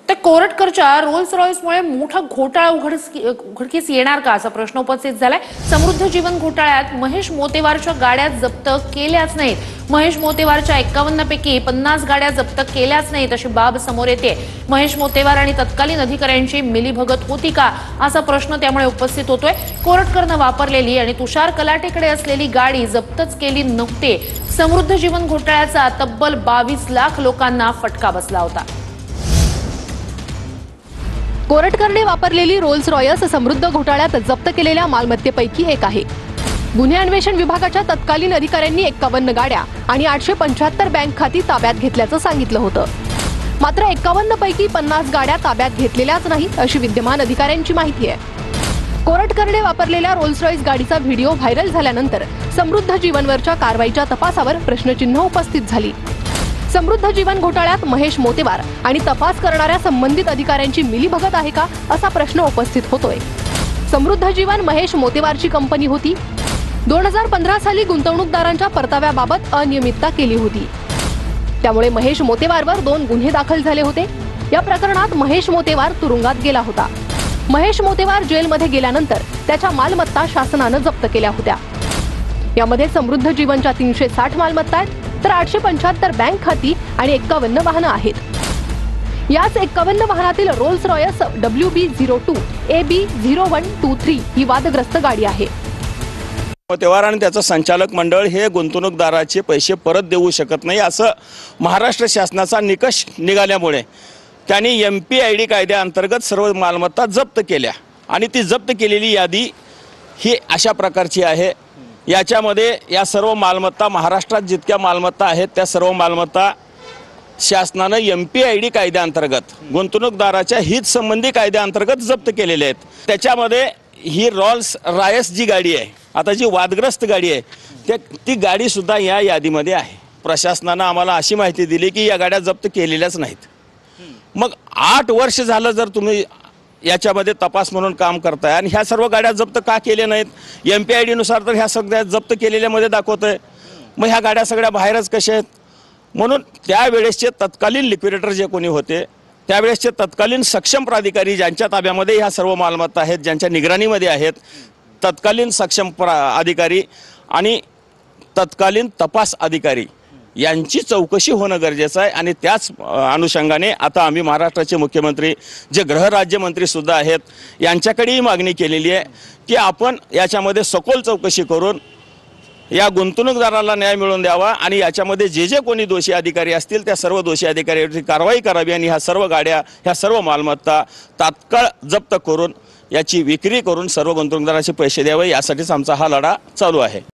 तर कोरटकरच्या रोल्स रॉयसमुळे मोठा घोटाळा उघडकीस येणार का असा प्रश्न उपस्थित झालाय। समृद्ध जीवन घोटाळ्यात महेश मोतेवारच्या गाड्या जप्त केल्याच नाहीत। महेश मोतेवारच्या 51 पैकी 50 गाड्या जप्त केल्याच नाहीत अशी बाब समोर येते। महेश मोतेवार आणि तत्कालीन अधिकाऱ्यांची मिलीभगत होती का असा प्रश्न त्यामुळे उपस्थित होतोय। कोरटकरनं वापरलेली आणि तुषार कलाटेकडे असलेली गाडी जप्तच केली नव्हती। समृद्ध जीवन घोटाळ्याचा तब्बल 22 लाख लोकांना फटका बसला होता। कोरटकरने वापरलेली रोल्स रॉयस समृद्ध घोटाळ्यात जप्त केलेल्या मालमत्तेपैकी एक आहे। गुन्हे अन्वेषण विभागाच्या तत्कालीन अधिकाऱ्यांनी 51 गाड्या आणि 875 बँक खाती ताब्यात घेतल्याचं सांगितलं होतं। मात्र 51 पैकी 50 गाड्या ताब्यात घेतलेल्याच नाहीत अशी विद्यमान अधिकाऱ्यांची माहिती आहे। कोरटकरने वापरलेल्या रोल्स रॉयस गाडीचा व्हिडिओ व्हायरल झाल्यानंतर समृद्ध जीवनवरच्या कारवाईच्या तपासावर प्रश्नचिन्ह उपस्थित झाली। समृद्ध जीवन घोटाळ्यात महेश मोतेवार आणि तपास करणाऱ्या संबंधित अधिकाऱ्यांची मिलीभगत आहे का असा प्रश्न उपस्थित होतोय। समृद्ध जीवन महेश मोतेवारची कंपनी होती। 2015 साली गुंतवणूकदारांच्या परताव्याबाबत अनियमितता केली होती। त्यामुळे महेश मोतेवारवर 2 गुन्हे दाखल झाले होते। या प्रकरणात महेश मोतेवार तुरुंगात गेला होता। महेश मोतेवार जेलमध्ये गेल्यानंतर त्याच्या मालमत्ता शासनाने जप्त केल्या होत्या। यामध्ये समृद्ध जीवनच्या 360 मालमत्ता आहेत, तर 875 बँक खाती आणि 51 वाहनं आहेत। याच 51 वाहनातील रोल्स रॉयस WB02 AB0123 ही वादग्रस्त गाडी आहे। मोतेवार आणि त्याचं संचालक मंडळ हे गुंतवणूकदाराचे पैसे परत देऊ शकत नाही असं महाराष्ट्र शासनाचा निकष निघाल्यामुळे त्यांनी MPID कायद्याअंतर्गत सर्व मालमत्ता जप्त केल्या आणि ती जप्त केलेली यादी ही अशा प्रकारची आहे। याच्यामध्ये या सर्व मालमत्ता महाराष्ट्रात जितक्या मालमत्ता आहेत त्या सर्व मालमत्ता शासनाने MPID कायद्याअंतर्गत गुंतवणूकदाराच्या हित संबंधी कायद्याअंतर्गत जप्त केलेले आहेत। त्याच्यामध्ये ही रोल्स रॉयस जी गाडी आहे, आता जी वादग्रस्त गाडी आहे ती गाडी सुद्धा या यादीमध्ये आहे। प्रशासनाने आम्हाला अशी माहिती दिली की या गाड्या जप्त केलेल्याच नाहीत। मग 8 वर्ष झालं जर तुम्ही याच्यामध्ये तपास म्हणून काम करताय आणि ह्या सर्व गाड्या जप्त का केल्या नाहीत? MPID नुसार तर ह्या सगळ्या जप्त केलेल्यामध्ये दाखवतंय। मग ह्या गाड्या सगळ्या बाहेरच कशा आहेत? म्हणून त्यावेळेसचे तत्कालीन लिक्विडेटर जे कोणी होते त्यावेळेसचे तत्कालीन सक्षम प्राधिकारी ज्यांच्या ताब्यामध्ये ह्या सर्व मालमत्ता आहेत, ज्यांच्या निगराणीमध्ये आहेत, तत्कालीन सक्षम अधिकारी आणि तत्कालीन तपास अधिकारी यांची चौकशी होणं गरजेचं आहे। आणि त्याच अनुषंगाने आता आम्ही महाराष्ट्राचे मुख्यमंत्री जे गृहराज्यमंत्री सुद्धा आहेत यांच्याकडेही मागणी केलेली आहे की आपण याच्यामध्ये सखोल चौकशी करून या गुंतवणूकदाराला न्याय मिळवून द्यावा आणि याच्यामध्ये जे कोणी दोषी अधिकारी असतील त्या सर्व दोषी अधिकाऱ्यांची कारवाई करावी आणि ह्या सर्व गाड्या ह्या सर्व मालमत्ता तात्काळ जप्त करून याची विक्री करून सर्व गुंतवणूकदारांचे पैसे द्यावे यासाठीच आमचा हा लढा चालू आहे।